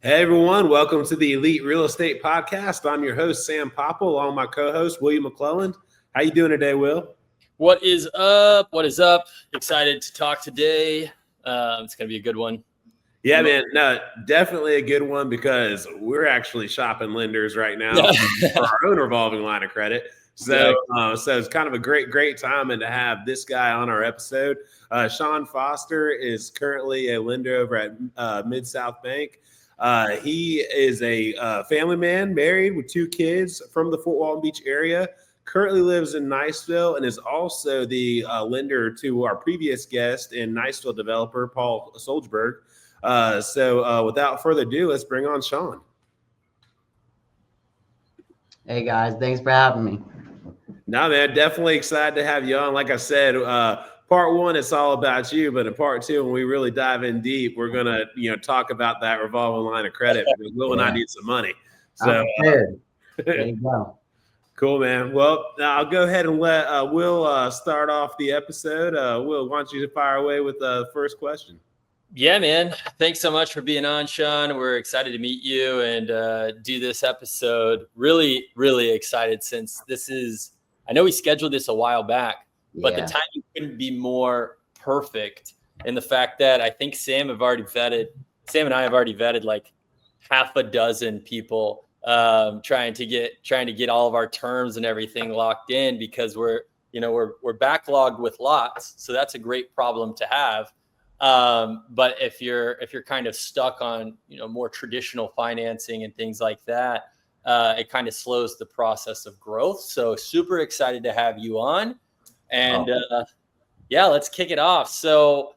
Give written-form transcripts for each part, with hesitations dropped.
Hey everyone, welcome to the Elite Real Estate Podcast. I'm your host, Sam Popple, along with my co-host, William McClelland. How you doing today, Will? What is up? What is up? Excited to talk today. It's going to be a good one. Yeah, man, no, definitely a good one because we're actually shopping lenders right now for our own revolving line of credit. So it's kind of a great time and to have this guy on our episode. Shaun Foster is currently a lender over at Mid-South Bank. He is a family man, married with 2 kids from the Fort Walton Beach area. Currently lives in Niceville and is also the lender to our previous guest and Niceville developer, Paul Solzberg. So without further ado, let's bring on Shaun. Hey guys, thanks for having me. No, man, definitely excited to have you on. Like I said, part 1, it's all about you, but in part 2, when we really dive in deep, we're gonna, talk about that revolving line of credit because Will and I need some money. So there you go. Cool, man. Well, I'll go ahead and let Will start off the episode. Will, why don't you fire away with the first question? Yeah, man. Thanks so much for being on, Shaun. We're excited to meet you and do this episode. Really, really excited since I know we scheduled this a while back, but the timing couldn't be more perfect. And the fact that I think Sam and I have already vetted like half a dozen people trying to get all of our terms and everything locked in because we're backlogged with lots. So that's a great problem to have. But if you're kind of stuck on, more traditional financing and things like that, it kind of slows the process of growth. So super excited to have you on and, let's kick it off. So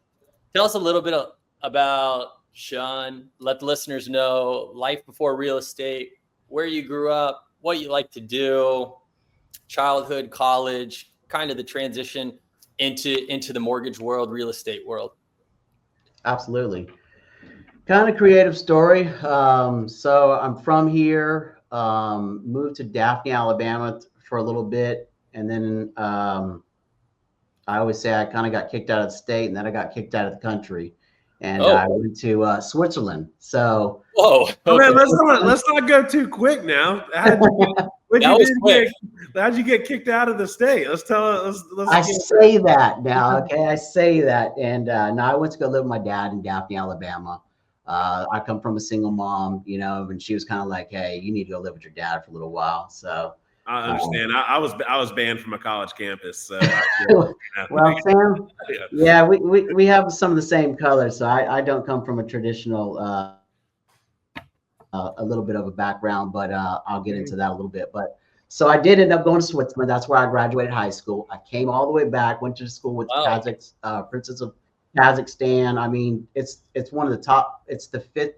tell us a little bit about Shaun. Let the listeners know life before real estate, where you grew up, what you like to do, childhood, college, kind of the transition into the mortgage world, real estate world. Absolutely. Kind of creative story. So I'm from here, moved to Daphne, Alabama for a little bit. And then I always say I kind of got kicked out of the state and then I got kicked out of the country. And I went to Switzerland. So, okay. Man, let's not go too quick now. How'd you get kicked out of the state? I say that now. Okay, I say that, and now I went to go live with my dad in Daphne, Alabama. I come from a single mom, and she was kind of like, "Hey, you need to go live with your dad for a little while." So I understand. I was banned from a college campus. So well, Sam, yeah, we have some of the same colors. So I don't come from a traditional, a little bit of a background, but I'll get into that a little bit. But so I did end up going to Switzerland. That's where I graduated high school. I came all the way back, went to school with Princess of Kazakhstan. I mean, it's one of the top. It's the 5th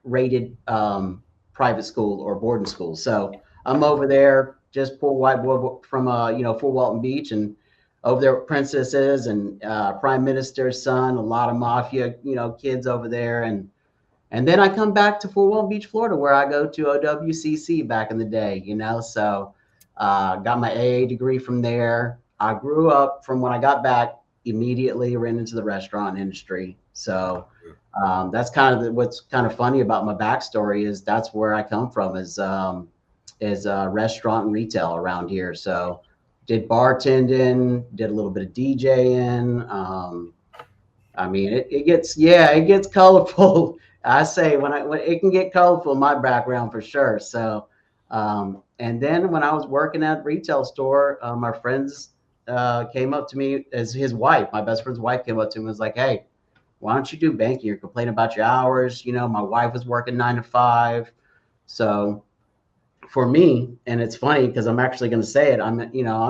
rated private school or boarding school. So I'm over there, just poor white boy from Fort Walton Beach, and over there with princesses and prime minister's son, a lot of mafia, kids over there, and then I come back to Fort Walton Beach, Florida, where I go to OWCC back in the day, So got my AA degree from there. I grew up from when I got back, immediately ran into the restaurant industry. So that's kind of what's kind of funny about my backstory is that's where I come from is restaurant and retail around here. So did bartending, did a little bit of DJing. I mean, it gets colorful. I say when it can get colorful in my background for sure. So, and then when I was working at the retail store, my friends came up to me as his wife, my best friend's wife came up to me and was like, "Hey, why don't you do banking? You're complaining about your hours. My wife was working 9 to 5. So for me, and it's funny because I'm actually going to say it. I'm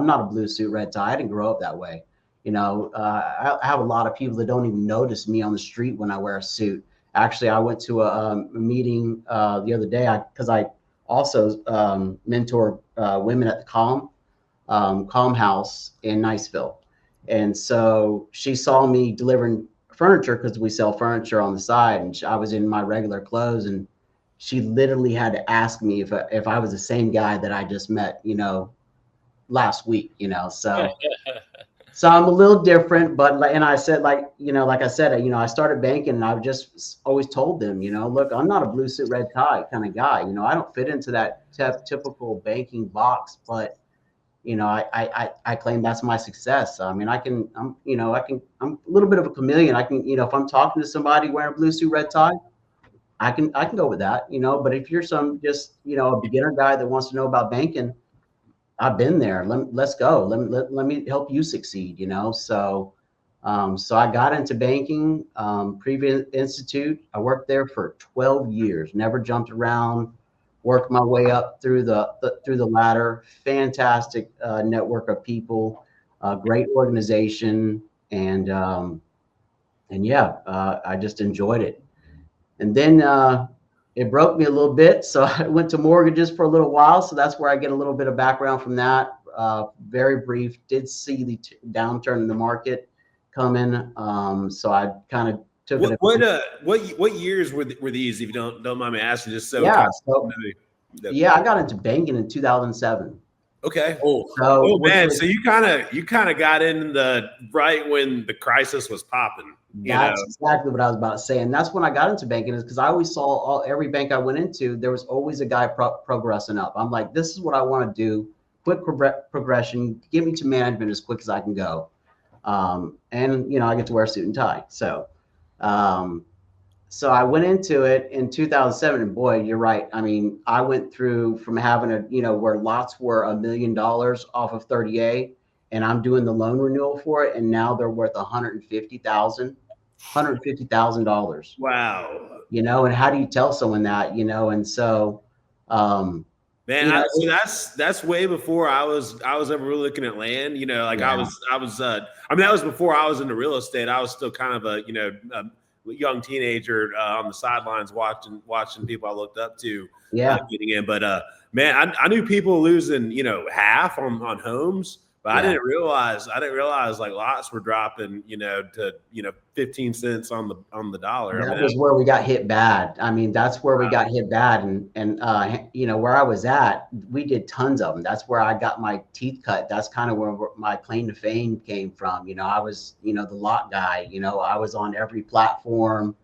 not a blue suit, red tie. I didn't grow up that way. I have a lot of people that don't even notice me on the street when I wear a suit. Actually, I went to a meeting the other day because I also mentor women at the Calm House in Niceville. And so she saw me delivering furniture because we sell furniture on the side. And I was in my regular clothes and she literally had to ask me if I was the same guy that I just met, last week, So So I'm a little different, but like, and I said, like, like I said, I started banking and I just always told them, look, I'm not a blue suit, red tie kind of guy. I don't fit into that typical banking box, but I claim that's my success. I mean, I'm a little bit of a chameleon. I can, if I'm talking to somebody wearing a blue suit, red tie, I can go with that, but if you're just, a beginner guy that wants to know about banking, I've been there. Let's go. Let me help you succeed, So I got into banking, Previous Institute. I worked there for 12 years, never jumped around, worked my way up through the ladder. Fantastic network of people, great organization, and yeah, I just enjoyed it. And then it broke me a little bit, so I went to mortgages for a little while. So that's where I get a little bit of background from that. Very brief. Did see the downturn in the market coming, so I kind of took it. What years were these? If you don't mind me asking, just so Yeah. Yeah, I got into banking in 2007. Okay. So man, so you kind of got in the right when the crisis was popping. That's exactly what I was about to say, and that's when I got into banking. Is because I always saw every bank I went into, there was always a guy progressing up. I'm like, this is what I want to do. Quick progression, get me to management as quick as I can go, and I get to wear a suit and tie. Um, so I went into it in 2007, and boy, you're right. I mean, I went through from having where lots were $1 million off of 30A, and I'm doing the loan renewal for it, and now they're worth $150,000. Wow. And how do you tell someone that? And so, man, so that's way before I was ever really looking at land. Like yeah. I mean, that was before I was into real estate. I was still kind of a young teenager on the sidelines watching people I looked up to getting in. But man, I knew people losing half on homes. But I didn't realize like lots were dropping, to 15 cents on the dollar. That was where we got hit bad. I mean, that's where we got hit bad, and where I was at, we did tons of them. That's where I got my teeth cut. That's kind of where my claim to fame came from. I was the lot guy. I was on every platform.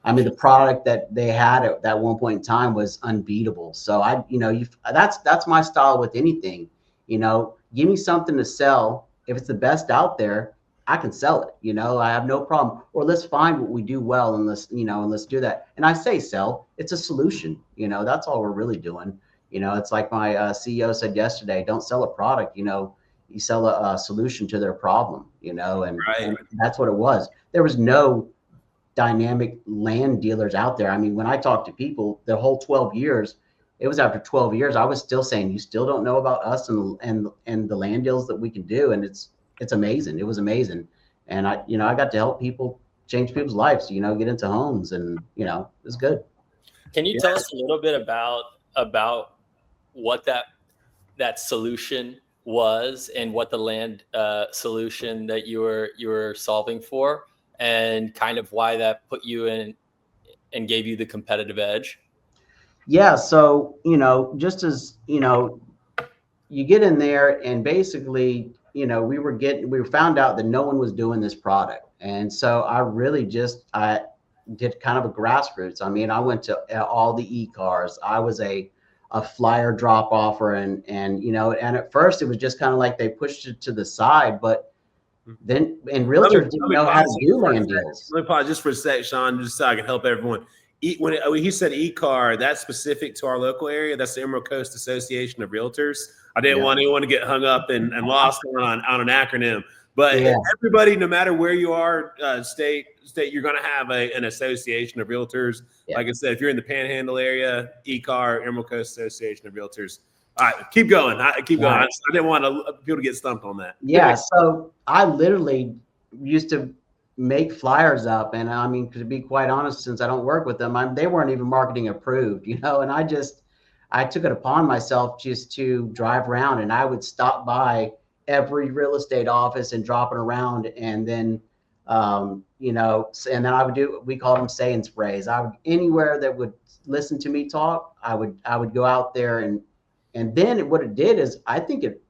I mean, the product that they had at that one point in time was unbeatable. So that's my style with anything. Give me something to sell. If it's the best out there, I can sell it. I have no problem. Or let's find what we do well and let's do that. And I say sell, it's a solution. That's all we're really doing. It's like my CEO said yesterday, don't sell a product, you sell a solution to their problem, and that's what it was. There was no dynamic land dealers out there. I mean, when I talk to people, the whole 12 years, it was after 12 years, I was still saying, you still don't know about us and the land deals that we can do. And it's amazing. It was amazing. And I got to help people change people's lives, get into homes, and, it was good. Can you tell us a little bit about what that solution was and what the land solution that you were solving for, and kind of why that put you in and gave you the competitive edge? Yeah. So, just as, you get in there and basically, we found out that no one was doing this product. And so I did kind of a grassroots. I mean, I went to all the e-cars. I was a flyer drop offer and at first it was just kind of like they pushed it to the side, but then, and realtors didn't know how to do land deals. Let me pause just for a sec, Shaun, just so I can help everyone. When he said e-car, that's specific to our local area. That's the Emerald Coast Association of Realtors. I didn't want anyone to get hung up and lost on an acronym. But everybody, no matter where you are, state, you're going to have an association of realtors. Yeah. Like I said, if you're in the Panhandle area, e-car, Emerald Coast Association of Realtors. All right, keep going. I didn't want people to get stumped on that. Yeah, so I literally used to make flyers up, and I mean, to be quite honest, since I don't work with them, they weren't even marketing approved, and I took it upon myself just to drive around, and I would stop by every real estate office and drop it around, and then and then I would we call them say and sprays. I would anywhere that would listen to me talk, I would go out there, and then what it did is I think it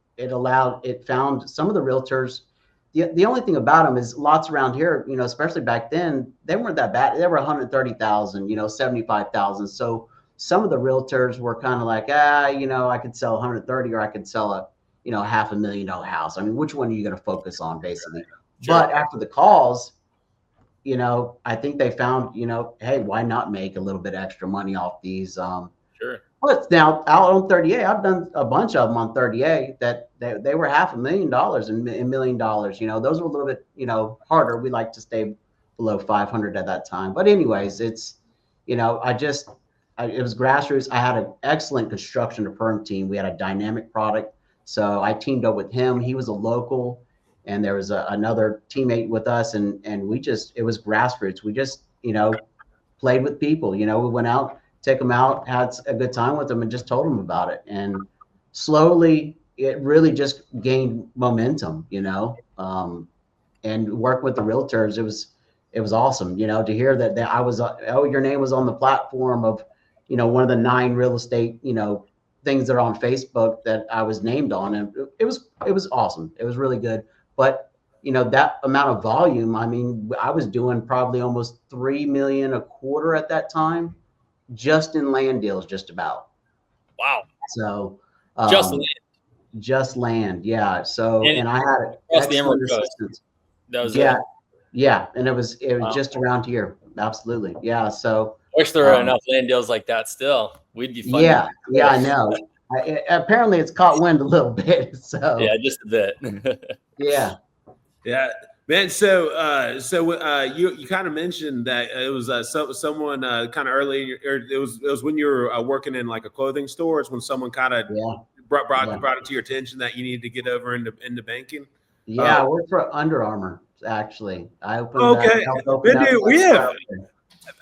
found some of the realtors the only thing about them is lots around here, especially back then, they weren't that bad. They were 130,000, 75,000. So some of the realtors were kind of like, I could sell 130 or I could sell a, $500,000 house. I mean, which one are you going to focus on basically? Sure. But after the calls, I think they found, hey, why not make a little bit extra money off these? Sure. But now out on 30A, I've done a bunch of them on 30A that they were $500,000 and $1 million. Those were a little bit, harder. We like to stay below 500 at that time. But anyways, it's, it was grassroots. I had an excellent construction to perm team. We had a dynamic product. So I teamed up with him. He was a local, and there was another teammate with us, and it was grassroots. We just, played with people. We went out, took them out, had a good time with them, and just told them about it. And slowly, it really just gained momentum, and work with the realtors. It was awesome, to hear that I was, your name was on the platform of, one of the 9 real estate, things that are on Facebook that I was named on. And it was awesome. It was really good. But, that amount of volume, I mean, I was doing probably almost 3 million a quarter at that time, just in land deals, just about. Wow. So just land. Yeah. So, and I had excellent assistance. That was yeah. And it was just around here. Absolutely. Yeah. So wish there were enough land deals like that still. We'd be fun. Yeah, I know. Apparently it's caught wind a little bit. So yeah, just a bit. Yeah, man. So you kind of mentioned that it was someone kind of early, or it was when you were working in like a clothing store. It's when someone kind of brought it to your attention that you needed to get over into banking. Yeah, I worked for Under Armour actually. I opened. Okay,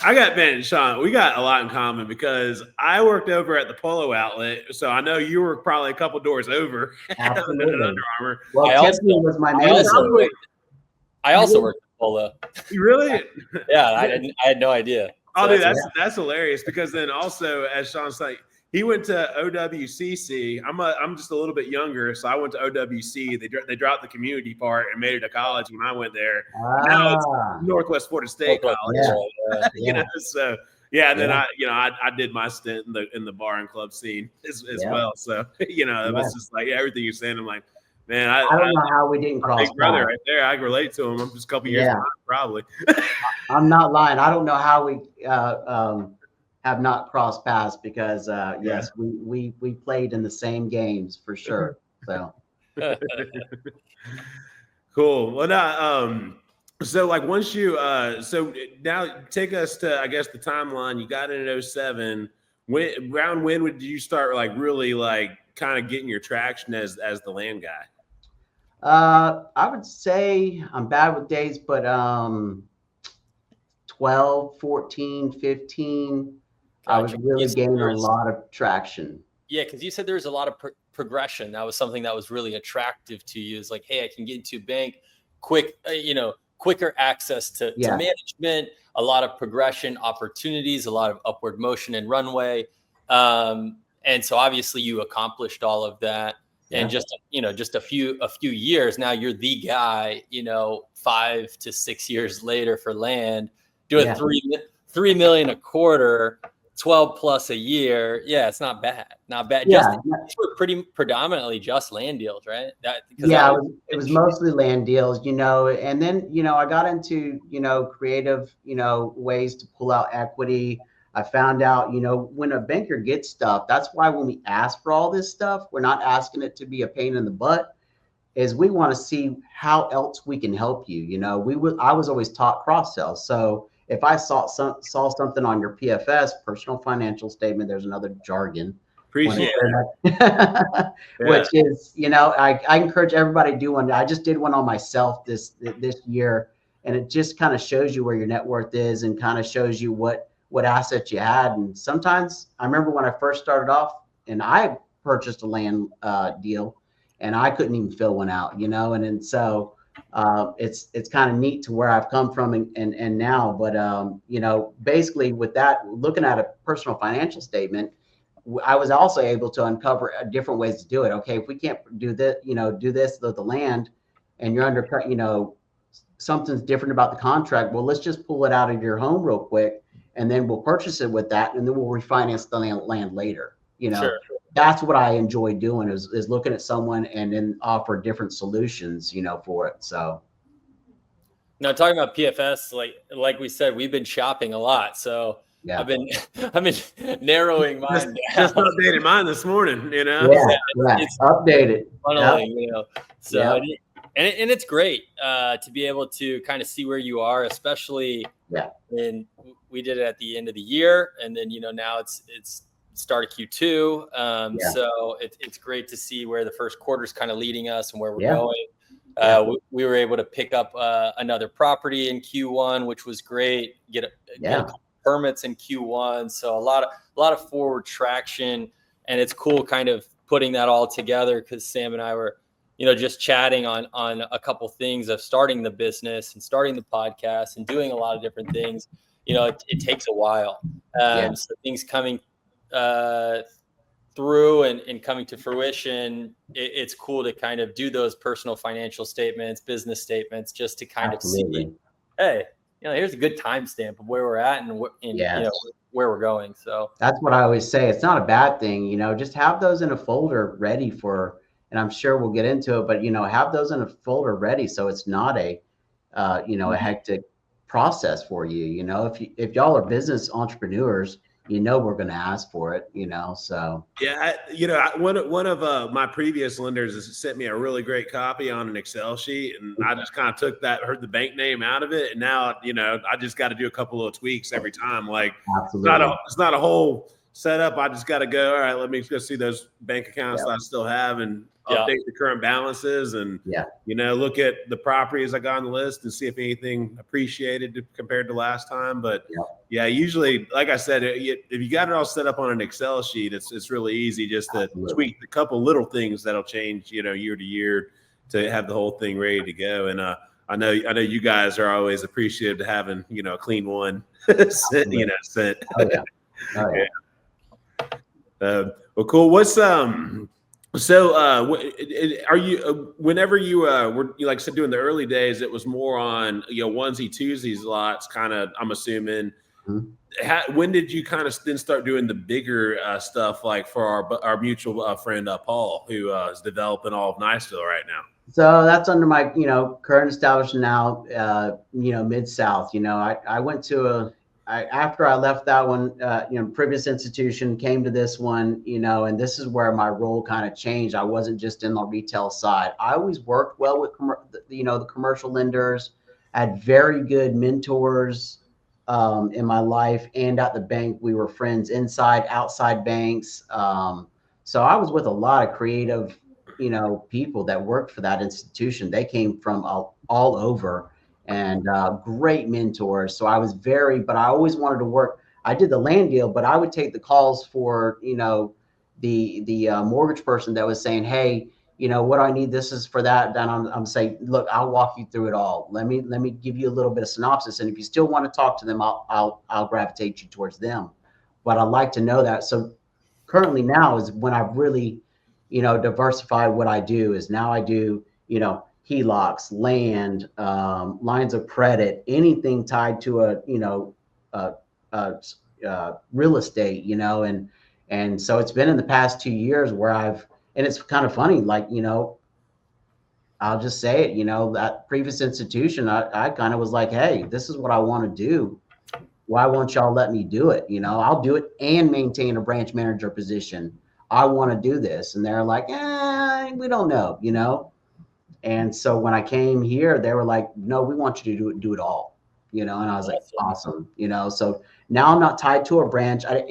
I got Ben and Shaun. We got a lot in common because I worked over at the Polo Outlet, so I know you were probably a couple doors over at Under Armour. Well, Tiffany was my manager. I also worked at Polo. You really? Yeah, I had no idea. Oh, dude, that's hilarious because then also, as Shaun's like, he went to OWCC. I'm just a little bit younger, so I went to OWC. They dropped the community part and made it a college when I went there. Now it's Northwest Florida State College. So yeah, and then I did my stint in the bar and club scene as well. So it was just like everything you're saying. I'm like, man, I don't know how we didn't cross. Big brother right there. I relate to him. I'm just a couple years behind, probably. I'm not lying. I don't know how we have not crossed paths because yes, we played in the same games for sure. So cool. Well, now, so like once you so now take us to, I guess, the timeline. You got in 2007. When did you start like really like kind of getting your traction as the land guy? I would say I'm bad with days, but 12, 14, 15. Gotcha. I was really gaining a lot of traction. Yeah, because you said there was a lot of progression. That was something that was really attractive to you. It's like, hey, I can get into a bank quick, quicker access to management, a lot of progression opportunities, a lot of upward motion and runway. And so obviously you accomplished all of that. Yeah. And just a few years now, you're the guy, 5 to 6 years later for land, doing 3 million a quarter, 12 plus a year. Yeah, it's not bad. Not bad. Yeah. Just pretty predominantly just land deals, right? It was mostly land deals, and then, I got into, creative, ways to pull out equity. I found out, when a banker gets stuff, that's why when we ask for all this stuff, we're not asking it to be a pain in the butt, is we want to see how else we can help you. I was always taught cross sell. So if I saw something on your PFS, personal financial statement, there's another jargon. Appreciate that. Which is, I encourage everybody to do one. I just did one on myself this year, and it just kind of shows you where your net worth is and kind of shows you what assets you had. And sometimes I remember when I first started off and I purchased a land deal and I couldn't even fill one out, and so it's kind of neat to where I've come from and now, but basically with that, looking at a personal financial statement, I was also able to uncover different ways to do it. Okay, if we can't do this, the land, and you're undercut, something's different about the contract. Well, let's just pull it out of your home real quick, and then we'll purchase it with that, and then we'll refinance the land later. Sure. That's what I enjoy doing is looking at someone and then offer different solutions, for it. So. Now, talking about PFS, like we said, we've been shopping a lot. So yeah. I've been narrowing mine. Just updated mine this morning, Yeah, it's updated. Funneling, So and it's great to be able to kind of see where you are, especially when we did it at the end of the year, and then now it's start of Q2. So it's great to see where the first quarter is kind of leading us and where we're going. We were able to pick up another property in Q1, which was great. Get a couple permits in Q1, so a lot of forward traction, and it's cool kind of putting that all together because Sam and I were, just chatting on a couple things of starting the business and starting the podcast and doing a lot of different things. It takes a while. So things coming through and coming to fruition, it's cool to kind of do those personal financial statements, business statements, just to kind of see, hey, here's a good timestamp of where we're at and where we're going. So that's what I always say. It's not a bad thing, just have those in a folder ready for, and I'm sure we'll get into it, but have those in a folder ready so it's not a a hectic process for you. If y'all are business entrepreneurs, we're going to ask for it, so. Yeah. One of my previous lenders has sent me a really great copy on an Excel sheet, and I just kind of took that, heard the bank name out of it. And now, I just got to do a couple of tweaks every time. Like it's not a whole setup. I just got to go, all right, let me go see those bank accounts that I still have and update the current balances and, look at the properties I got on the list and see if anything appreciated compared to last time. But usually, like I said, if you got it all set up on an Excel sheet, it's really easy just to tweak a couple little things that'll change, year to year to have the whole thing ready to go. And I know you guys are always appreciative to having, a clean one sent. Well, cool. What's so are you whenever you were, like I said, doing the early days, it was more on onesie twosies lots, kind of, I'm assuming. When did you kind of then start doing the bigger stuff, like for our mutual friend Paul, who is developing all of Niceville right now? So that's under my current establishment now, Mid-South. I went to after I left that one, previous institution, came to this one, and this is where my role kind of changed. I wasn't just in the retail side. I always worked well with, the commercial lenders. I had very good mentors in my life and at the bank. We were friends inside, outside banks. So I was with a lot of creative, people that worked for that institution. They came from all over. And great mentors. So I was but I always wanted to work. I did the land deal, but I would take the calls for, the mortgage person that was saying, hey, what do I need? This is for that. Then I'm saying, look, I'll walk you through it all. Let me give you a little bit of synopsis. And if you still want to talk to them, I'll gravitate you towards them. But I'd like to know that. So currently now is when I've really, diversified what I do. Is now I do, HELOCs, land, lines of credit, anything tied to real estate, and so it's been in the past 2 years where and it's kind of funny, like, I'll just say it, that previous institution, I kind of was like, hey, this is what I want to do. Why won't y'all let me do it? I'll do it and maintain a branch manager position. I want to do this. And they're like, we don't know, And so when I came here, they were like, no, we want you to do it all, and I was like, awesome, so now I'm not tied to a branch. I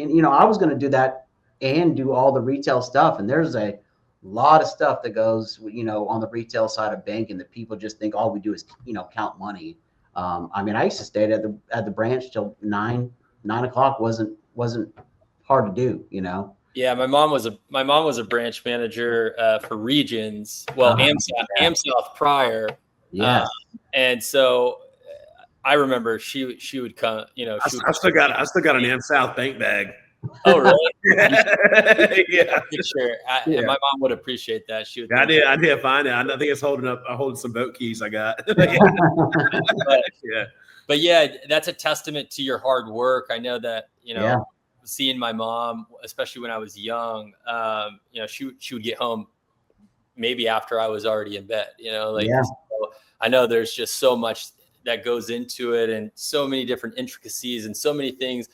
was going to do that and do all the retail stuff. And there's a lot of stuff that goes, on the retail side of banking that people just think all we do is, count money. I used to stay at the branch till 9 o'clock wasn't hard to do, Yeah, my mom was a branch manager for Regions. Well, AmSouth prior. Yeah, and so I remember she would come. I still got an AmSouth bank bag. Oh, really? Yeah. Sure. Yeah. My mom would appreciate that. She would. I did find it. I think it's holding some boat keys I got. But yeah, that's a testament to your hard work. I know that, seeing my mom, especially when I was young, she would get home maybe after I was already in bed, so I know there's just so much that goes into it and so many different intricacies and so many things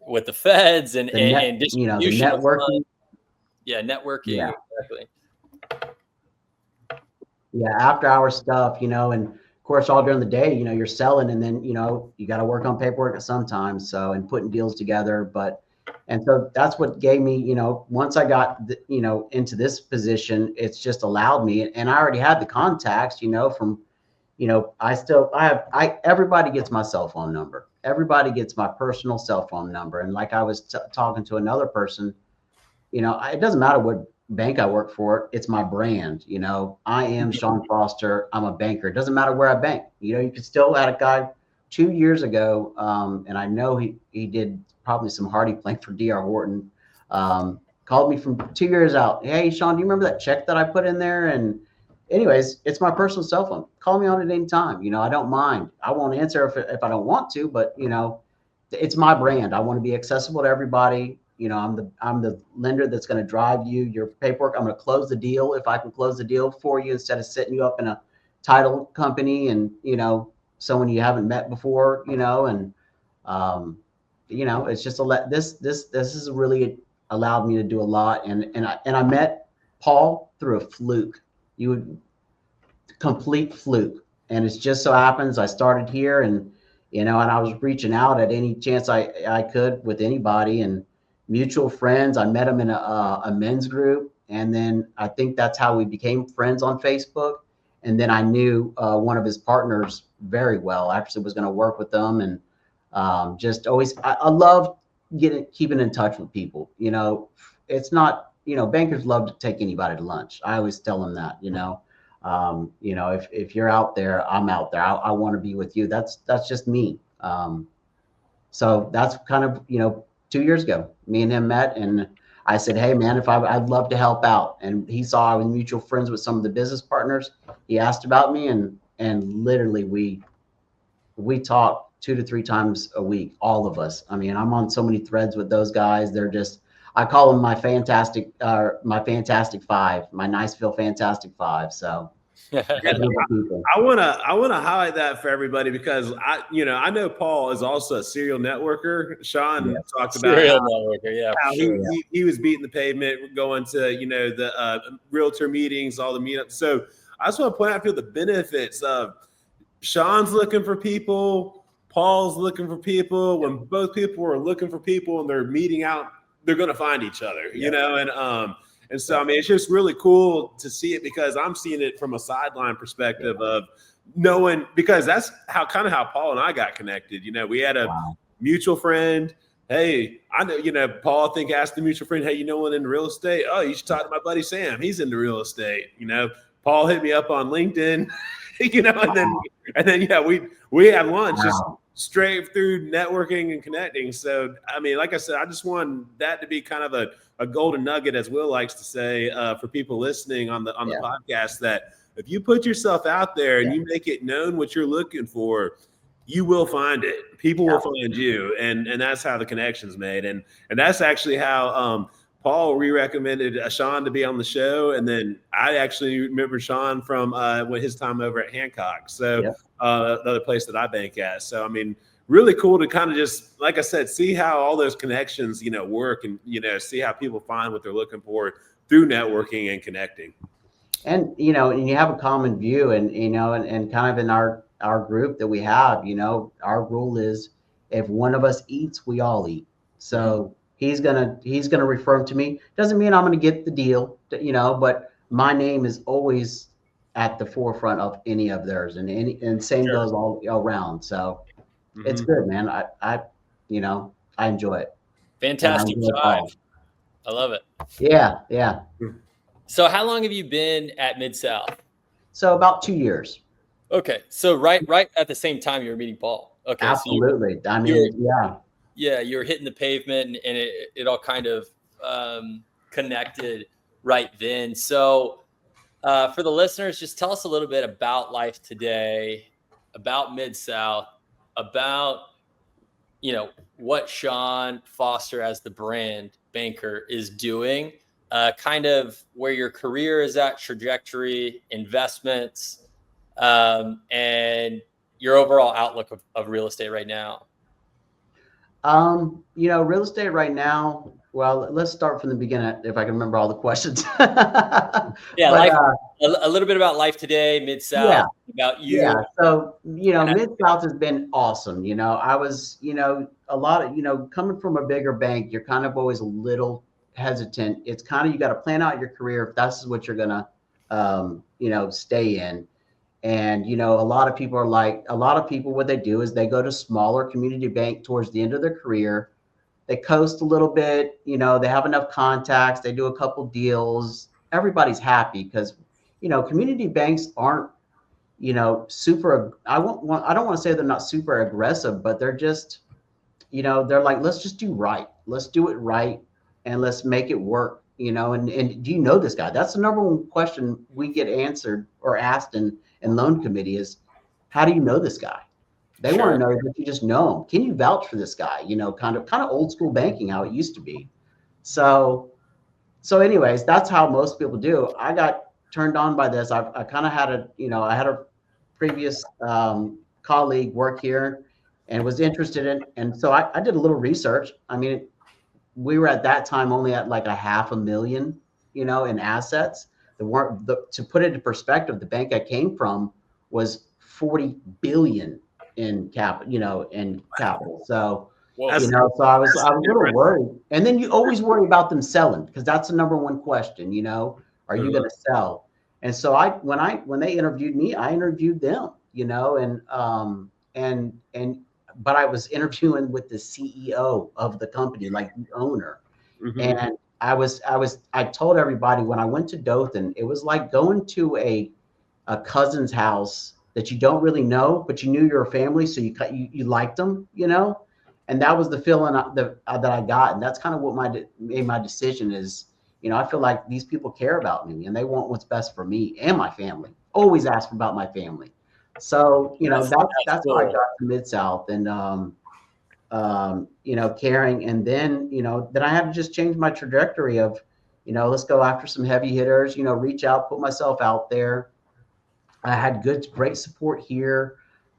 with the feds and distribution. The networking. Networking. Yeah. Exactly. Yeah. After hour stuff, and of course, all during the day, you're selling, and then, you got to work on paperwork sometimes. So, and putting deals together, and so that's what gave me, once I got, into this position, it's just allowed me, and I already had the contacts, from, everybody gets my cell phone number. Everybody gets my personal cell phone number. And like I was talking to another person, it doesn't matter what bank I work for. It's my brand. I am Shaun Foster. I'm a banker. It doesn't matter where I bank. You could still had a guy 2 years ago. And I know he did probably some hardy playing for DR Horton. Called me from 2 years out. Hey, Shaun, do you remember that check that I put in there? And anyways, it's my personal cell phone. Call me on it anytime. I don't mind. I won't answer if I don't want to, but it's my brand. I want to be accessible to everybody. I'm the lender that's going to drive you your paperwork. I'm going to close the deal if I can close the deal for you instead of setting you up in a title company and someone you haven't met before. It's just this has really allowed me to do a lot. And I met Paul through a fluke. Complete fluke. And it just so happens I started here and I was reaching out at any chance I could with anybody, and mutual friends. I met him in a men's group. And then I think that's how we became friends on Facebook. And then I knew one of his partners very well. I actually was going to work with them, and just always, I love keeping in touch with people. It's not, bankers love to take anybody to lunch. I always tell them that, if you're out there, I'm out there. I want to be with you. That's just me. So that's kind of, 2 years ago, me and him met, and I said, hey man, I'd love to help out. And he saw I was mutual friends with some of the business partners. He asked about me, and literally we talk 2 to 3 times a week, all of us. I mean, I'm on so many threads with those guys. They're just, I call them my fantastic five, my Niceville Fantastic Five. So I want to highlight that for everybody, because I know Paul is also a serial networker. Shaun talked about how he was beating the pavement, going to the realtor meetings, all the meetups. So I just want to point out the benefits of Shaun's looking for people, Paul's looking for people. When both people are looking for people and they're meeting out, they're going to find each other, and so, I mean, it's just really cool to see it, because I'm seeing it from a sideline perspective of knowing, because that's how Paul and I got connected. We had a mutual friend. Hey, I know, Paul, I think, asked the mutual friend, hey, you know one in real estate? Oh, you should talk to my buddy Sam. He's into real estate. Paul hit me up on LinkedIn, and then we had lunch just straight through networking and connecting. So, I mean, like I said, I just want that to be kind of a golden nugget, as Will likes to say, for people listening on the podcast, that if you put yourself out there and you make it known what you're looking for, you will find it. People will find you, and that's how the connection's made. And that's actually how Paul re-recommended Shaun to be on the show, and then I actually remember Shaun from his time over at Hancock, so the other place that I bank at. So I mean, really cool to kind of just, like I said, see how all those connections work, and see how people find what they're looking for through networking and connecting. And and you have a common view, and and kind of in our group that we have, our rule is, if one of us eats, we all eat. So he's gonna refer him to me. Doesn't mean I'm gonna get the deal, but my name is always at the forefront of any of theirs, and same goes all around. So it's good, man. I enjoy it. Fantastic five. I love it. Yeah. So how long have you been at Mid-South? So about 2 years. Okay. So right at the same time you were meeting Paul. Okay. Absolutely. So you're hitting the pavement, and it all kind of connected right then. So for the listeners, just tell us a little bit about life today, about Mid-South, about what Shaun Foster as the brand banker is doing, kind of where your career is at, trajectory, investments, and your overall outlook of real estate right now. Real estate right now. Well, let's start from the beginning if I can remember all the questions. Yeah, but, a little bit about life today, Mid-South, about you. Yeah. So, Mid-South has been awesome. I was, a lot of, coming from a bigger bank, you're kind of always a little hesitant. It's kind of, you got to plan out your career if that's what you're going to, stay in. And, a lot of people, what they do is they go to smaller community bank towards the end of their career. They coast a little bit, they have enough contacts. They do a couple deals. Everybody's happy because, community banks aren't, super, I don't want to say they're not super aggressive, but they're just, they're like, let's just do right. Let's do it right. And let's make it work, and do you know this guy? That's the number one question we get answered or asked in loan committee is, how do you know this guy? They want to know that you just know him. Can you vouch for this guy? Kind of old school banking, how it used to be. So anyways, that's how most people do. I got turned on by this. I kind of had I had a previous colleague work here and was interested in, and so I did a little research. I mean, we were at that time only at like $500,000, in assets. To put it in perspective, the bank I came from was 40 billion in capital. So, so I was a little worried. And then you always worry about them selling because that's the number one question, are you going to sell? And so when they interviewed me, I interviewed them, but I was interviewing with the CEO of the company, like the owner. Mm-hmm. And I told everybody when I went to Dothan, it was like going to a cousin's house that you don't really know, but you knew your family, so you liked them, and that was the feeling that I got, and that's kind of what made my decision is, I feel like these people care about me and they want what's best for me and my family. Always ask about my family, so that's cool. How I got to Mid-South and caring, and then then I had to just change my trajectory of, let's go after some heavy hitters, reach out, put myself out there. I had great support here.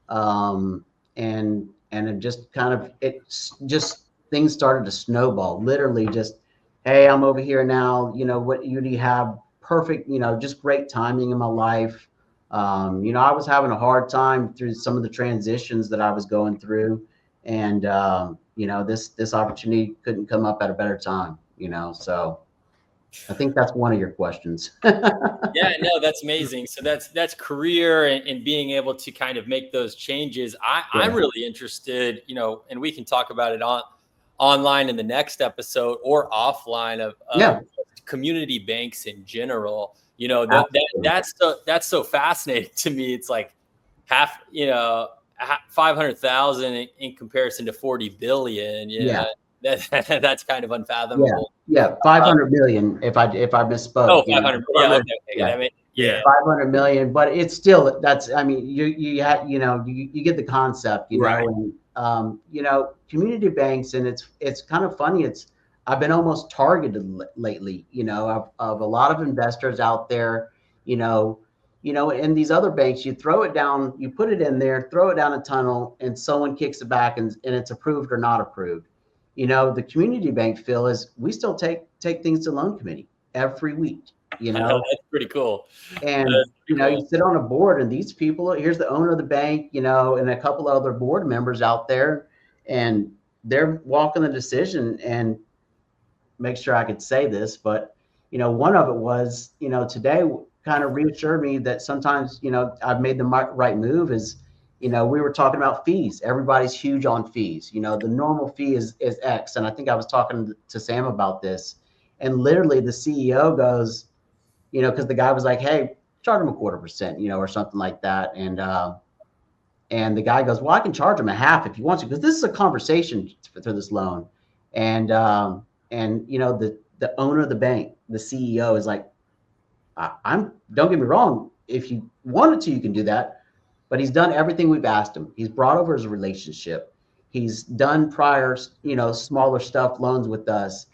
And it just things started to snowball, literally just, hey, I'm over here now. What do you have? Perfect. Just great timing in my life. I was having a hard time through some of the transitions that I was going through. And, this opportunity couldn't come up at a better time, so I think that's one of your questions. Yeah, no, that's amazing. So that's career and being able to kind of make those changes. I'm really interested, and we can talk about it online in the next episode or offline of community banks in general. That's so fascinating to me. It's like 500,000 in comparison to 40 billion. That's kind of unfathomable. Yeah, 500 million. If I misspoke. Oh, 500. Yeah, 500 million. But it's still you get the concept. Right. And, community banks, and it's kind of funny. I've been almost targeted lately. Of a lot of investors out there. In these other banks, you throw it down, you put it in there, throw it down a tunnel, and someone kicks it back, and it's approved or not approved. The community bank feel is we still take things to loan committee every week, That's pretty cool. And, you sit on a board and these people, here's the owner of the bank, and a couple of other board members out there, and they're walking the decision. And make sure I could say this, but, one of it was, today kind of reassured me that sometimes, I've made the right move is, we were talking about fees. Everybody's huge on fees. The normal fee is X. And I think I was talking to Sam about this. And literally the CEO goes, because the guy was like, hey, charge him 0.25%, or something like that. And And the guy goes, well, I can charge him a half if you want to, because this is a conversation for this loan. And you know, the owner of the bank, the CEO is like, don't get me wrong. If you wanted to, you can do that. But he's done everything we've asked him. He's brought over his relationship. He's done prior, you know, smaller stuff, loans with us.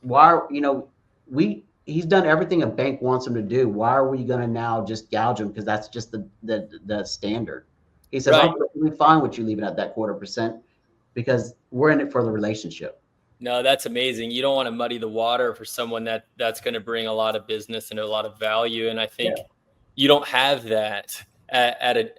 Why, you know, he's done everything a bank wants him to do. Why are we going to now just gouge him? Because that's just the standard. He says, Right. I'm perfectly fine with you leaving at that 0.25% because we're in it for the relationship. No, that's amazing. You don't want to muddy the water for someone that's going to bring a lot of business and a lot of value. And I think you don't have that at a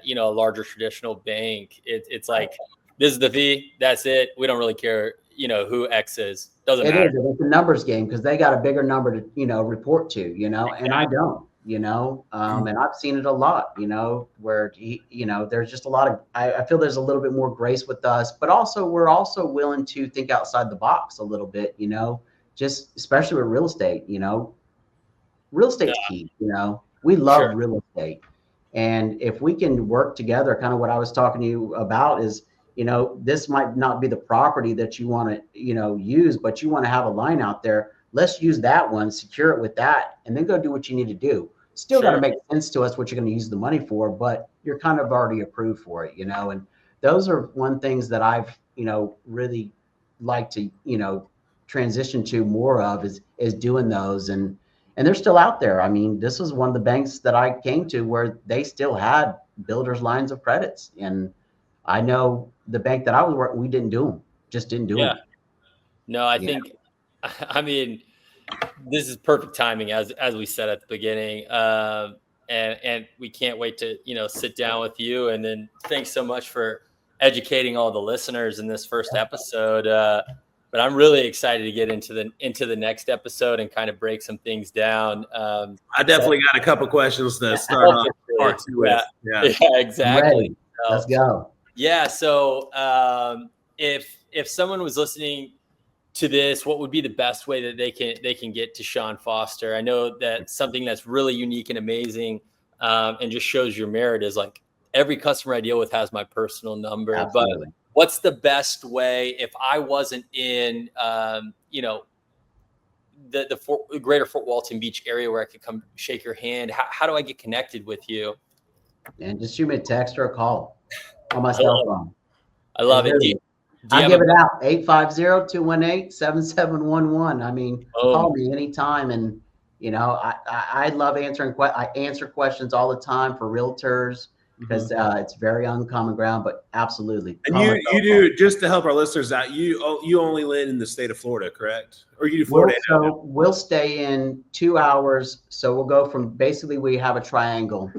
you know, a larger traditional bank. It's like, this is the fee. That's it. We don't really care, you know, who X is. Doesn't matter. It's a numbers game because they got a bigger number to, you know, report to, you know, and I don't, you know, and I've seen it a lot, you know, where, you know, there's just a lot of, I feel there's a little bit more grace with us, but also we're also willing to think outside the box a little bit, you know, just especially with real estate, you know, real estate's key, you know, we love real estate. And if we can work together, kind of what I was talking to you about is, you know, this might not be the property that you want to, you know, use, but you want to have a line out there. Let's use that one, secure it with that, and then go do what you need to do. Still got to make sense to us what you're going to use the money for, but you're kind of already approved for it, you know. And those are one things that I've, you know, really like to, you know, transition to more of is doing those. And they're still out there. I mean, this was one of the banks that I came to where they still had builders lines of credits. And I know the bank that I was working, we didn't do them, just didn't do them. No, I think, I mean, this is perfect timing as we said at the beginning. And we can't wait to, you know, sit down with you. And then thanks so much for educating all the listeners in this first episode. But I'm really excited to get into the next episode and kind of break some things down. I definitely got a couple questions to start off part 2 with. Yeah, exactly. Let's go. Yeah. So if someone was listening to this, what would be the best way that they can get to Shaun Foster? I know that something that's really unique and amazing and just shows your merit is like every customer I deal with has my personal number. Absolutely. But what's the best way if I wasn't in, you know, the greater Fort Walton Beach area where I could come shake your hand? How do I get connected with you? And just shoot me a text or a call on my cell phone. I love it. I give it out 850-218-7711. I mean, call me anytime. And, you know, I love answering. I answer questions all the time for realtors because it's very uncommon ground, but absolutely. And you do, just to help our listeners out, you only live in the state of Florida, correct? Or you do Florida? So we'll stay in 2 hours. So we'll go from, basically we have a triangle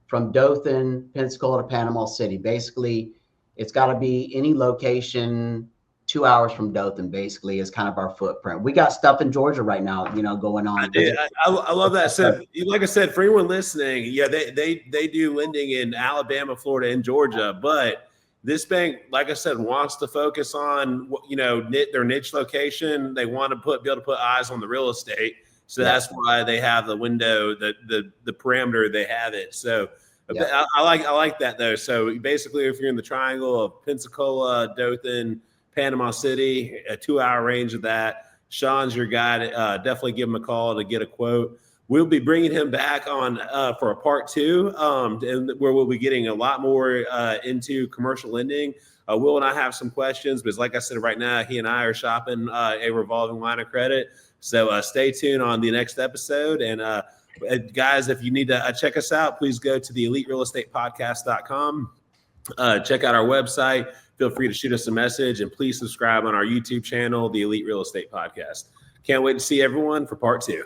from Dothan, Pensacola to Panama City. Basically, it's got to be any location 2 hours from Dothan, basically, is kind of our footprint. We got stuff in Georgia right now, you know, going on. I love that. So, like I said, for anyone listening, yeah, they do lending in Alabama, Florida, and Georgia. But this bank, like I said, wants to focus on, you know, their niche location. They want to be able to put eyes on the real estate. So that's why they have the window, the parameter they have it. So I like that though. So basically, if you're in the triangle of Pensacola, Dothan, Panama City, a 2 hour range of that, Shaun's your guy. Definitely give him a call to get a quote. We'll be bringing him back on for a part 2, and where we'll be getting a lot more into commercial lending. Will and I have some questions, because like I said, right now he and I are shopping a revolving line of credit. So stay tuned on the next episode. And guys, if you need to check us out, please go to the EliteRealEstatePodcast.com. Check out our website. Feel free to shoot us a message, and please subscribe on our YouTube channel, the Elite Real Estate Podcast. Can't wait to see everyone for part 2.